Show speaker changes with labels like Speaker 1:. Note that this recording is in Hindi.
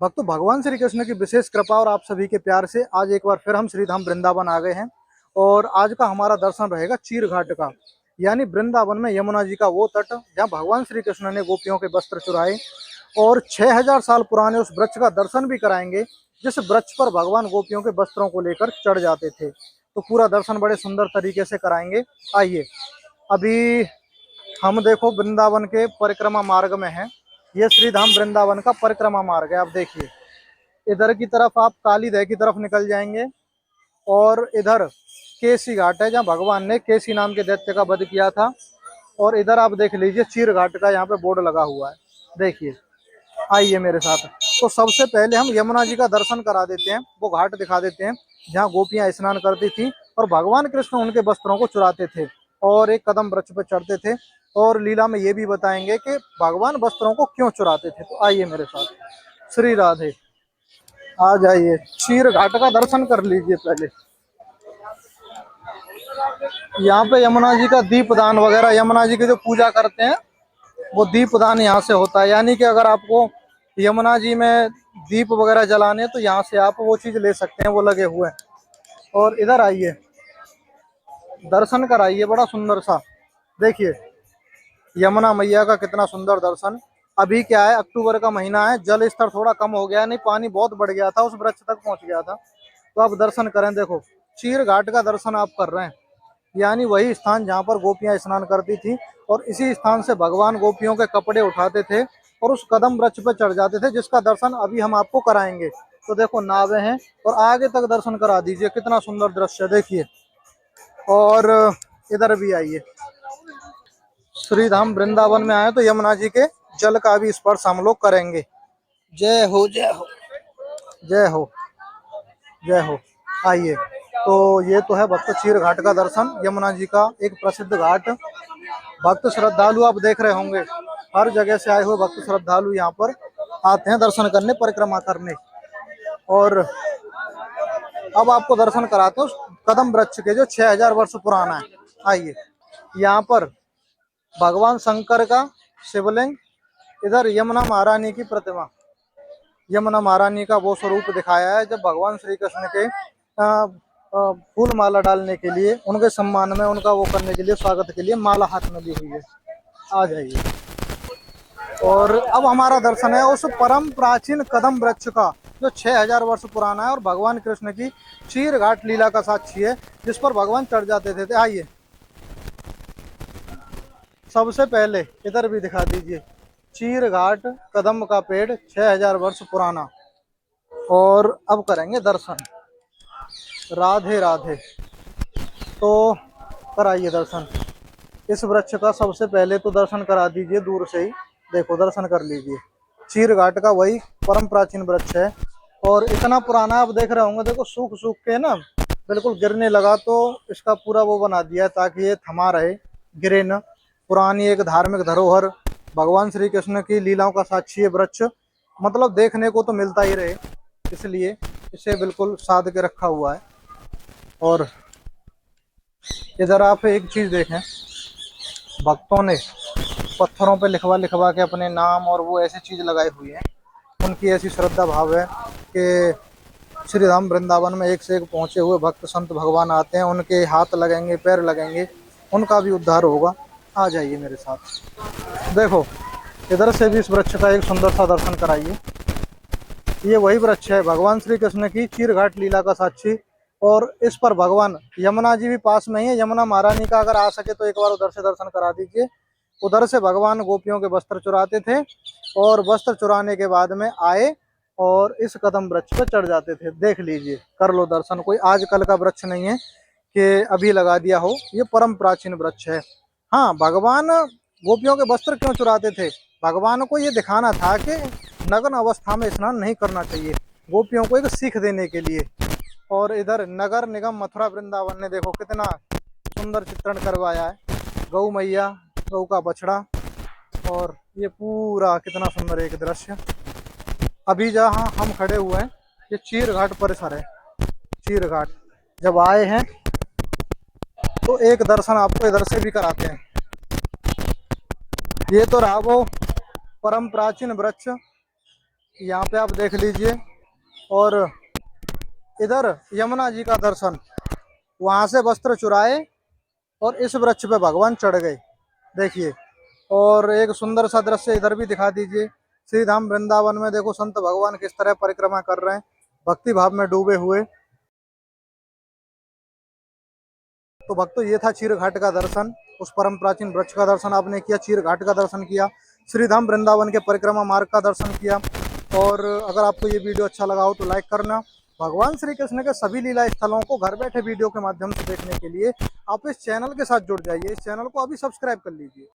Speaker 1: भक्तों, भगवान श्री कृष्ण की विशेष कृपा और आप सभी के प्यार से आज एक बार फिर हम श्री धाम वृंदावन आ गए हैं। और आज का हमारा दर्शन रहेगा चीर घाट का, यानी वृंदावन में यमुना जी का वो तट जहाँ भगवान श्री कृष्ण ने गोपियों के वस्त्र चुराए। और 6000 साल पुराने उस वृक्ष का दर्शन भी कराएंगे जिस वृक्ष पर भगवान गोपियों के वस्त्रों को लेकर चढ़ जाते थे। तो पूरा दर्शन बड़े सुंदर तरीके से कराएंगे। आइए, अभी हम देखो वृंदावन के परिक्रमा मार्ग में हैं। ये श्री धाम वृंदावन का परिक्रमा मार्ग है। आप देखिए, इधर की तरफ आप कालीदह की तरफ निकल जाएंगे और इधर केसी घाट है जहाँ भगवान ने केसी नाम के दैत्य का वध किया था। और इधर आप देख लीजिए चीर घाट का यहाँ पे बोर्ड लगा हुआ है, देखिए। आइए मेरे साथ। तो सबसे पहले हम यमुना जी का दर्शन करा देते हैं, वो घाट दिखा देते हैं जहाँ गोपियां स्नान करती थी और भगवान कृष्ण उनके वस्त्रों को चुराते थे और एक कदम वृक्ष पर चढ़ते थे। और लीला में ये भी बताएंगे कि भगवान वस्त्रों को क्यों चुराते थे। तो आइए मेरे साथ। श्री राधे। आ जाइए, चीर घाट का दर्शन कर लीजिए। पहले यहाँ पे यमुना जी का दीपदान वगैरह, यमुना जी की जो पूजा करते हैं वो दीपदान यहाँ से होता है। यानी कि अगर आपको यमुना जी में दीप वगैरह जलाने तो यहाँ से आप वो चीज ले सकते हैं, वो लगे हुए हैं। और इधर आइए, दर्शन कराइए बड़ा सुंदर सा। देखिए यमुना मैया का कितना सुंदर दर्शन। अभी क्या है, अक्टूबर का महीना है, जल स्तर थोड़ा कम हो गया है, नहीं पानी बहुत बढ़ गया था, उस वृक्ष तक पहुंच गया था। तो आप दर्शन करें। देखो चीर घाट का दर्शन आप कर रहे हैं, यानी वही स्थान जहाँ पर गोपियां स्नान करती थी। और इसी स्थान से भगवान गोपियों के कपड़े उठाते थे और उस कदम वृक्ष पर चढ़ जाते थे, जिसका दर्शन अभी हम आपको कराएंगे। तो देखो नावें हैं और आगे तक दर्शन करा दीजिए, कितना सुंदर दृश्य देखिए। और इधर भी आइए, श्री धाम वृंदावन में आए तो यमुना जी के जल का भी स्पर्श हम लोग करेंगे। जय हो जय हो जय हो जय हो। आइए, तो ये तो है भक्त चीर घाट का दर्शन, यमुना जी का एक प्रसिद्ध घाट। भक्त श्रद्धालु आप देख रहे होंगे, हर जगह से आए हुए भक्त श्रद्धालु यहाँ पर आते हैं दर्शन करने, परिक्रमा करने। और अब आपको दर्शन कराते हैं उस कदम वृक्ष के जो 6000 वर्ष पुराना है। आइए, यहाँ पर भगवान शंकर का शिवलिंग, इधर यमुना महारानी की प्रतिमा। यमुना महारानी का वो स्वरूप दिखाया है जब भगवान श्री कृष्ण के फूल माला डालने के लिए, उनके सम्मान में, उनका वो करने के लिए, स्वागत के लिए माला हाथ में ली हुई है। आ जाइए। और अब हमारा दर्शन है उस परम प्राचीन कदम वृक्ष का जो 6000 वर्ष पुराना है और भगवान कृष्ण की चीर घाट लीला का साक्षी है, जिस पर भगवान चढ़ जाते थे। आइए, सबसे पहले इधर भी दिखा दीजिए, चीर घाट कदम का पेड़ 6000 वर्ष पुराना। और अब करेंगे दर्शन। राधे राधे। तो कराइए दर्शन इस वृक्ष का। सबसे पहले तो दर्शन करा दीजिए दूर से ही, देखो दर्शन कर लीजिए। चीर घाट का वही परम प्राचीन वृक्ष है और इतना पुराना आप देख रहे होंगे। देखो सूख सूख के ना बिल्कुल गिरने लगा, तो इसका पूरा वो बना दिया है ताकि ये थमा रहे, गिरे न। पुरानी एक धार्मिक धरोहर, भगवान श्री कृष्ण की लीलाओं का साक्षी है वृक्ष, मतलब देखने को तो मिलता ही रहे, इसलिए इसे बिल्कुल साध के रखा हुआ है। और इधर आप एक चीज देखें, भक्तों ने पत्थरों पे लिखवा लिखवा के अपने नाम और वो ऐसी चीज लगाई हुई है। उनकी ऐसी श्रद्धा भाव है कि श्री धाम वृंदावन में एक से एक पहुंचे हुए भक्त संत भगवान आते हैं, उनके हाथ लगेंगे, पैर लगेंगे, उनका भी उद्धार होगा। आ जाइए मेरे साथ। देखो इधर से भी इस वृक्ष का एक सुंदर सा दर्शन कराइए। ये वही वृक्ष है भगवान श्री कृष्ण की चीर घाट लीला का साक्षी। और इस पर भगवान, यमुना जी भी पास में ही है, यमुना महारानी का अगर आ सके तो एक बार उधर से दर्शन करा दीजिए। उधर से भगवान गोपियों के वस्त्र चुराते थे और वस्त्र चुराने के बाद में आए और इस कदम वृक्ष पर चढ़ जाते थे। देख लीजिए, कर लो दर्शन। कोई आजकल का वृक्ष नहीं है कि अभी लगा दिया हो, ये परम प्राचीन वृक्ष है। हाँ, भगवान गोपियों के वस्त्र क्यों चुराते थे? भगवान को ये दिखाना था कि नग्न अवस्था में स्नान नहीं करना चाहिए, गोपियों को एक सीख देने के लिए। और इधर नगर निगम मथुरा वृंदावन ने देखो कितना सुंदर चित्रण करवाया है, गौ मैया, गौ का बछड़ा, और ये पूरा कितना सुंदर एक दृश्य। अभी जहाँ हम खड़े हुए हैं ये चीर घाट परिसर है। चीर घाट जब आए हैं तो एक दर्शन आपको इधर से भी कराते हैं। ये तो रहा वो परम प्राचीन वृक्ष यहाँ पे आप देख लीजिए। और इधर यमुना जी का दर्शन, वहां से वस्त्र चुराए और इस वृक्ष पे भगवान चढ़ गए, देखिए। और एक सुंदर सा दृश्य इधर भी दिखा दीजिए। श्री धाम वृंदावन में देखो संत भगवान किस तरह परिक्रमा कर रहे हैं, भक्ति भाव में डूबे हुए। तो भक्तों, ये था चीर घाट का दर्शन। उस परम प्राचीन वृक्ष का दर्शन आपने किया, चीर घाट का दर्शन किया, श्री धाम वृंदावन के परिक्रमा मार्ग का दर्शन किया। और अगर आपको ये वीडियो अच्छा लगा हो तो लाइक करना। भगवान श्री कृष्ण के सभी लीला स्थलों को घर बैठे वीडियो के माध्यम से देखने के लिए आप इस चैनल के साथ जुड़ जाइए। इस चैनल को अभी सब्सक्राइब कर लीजिए।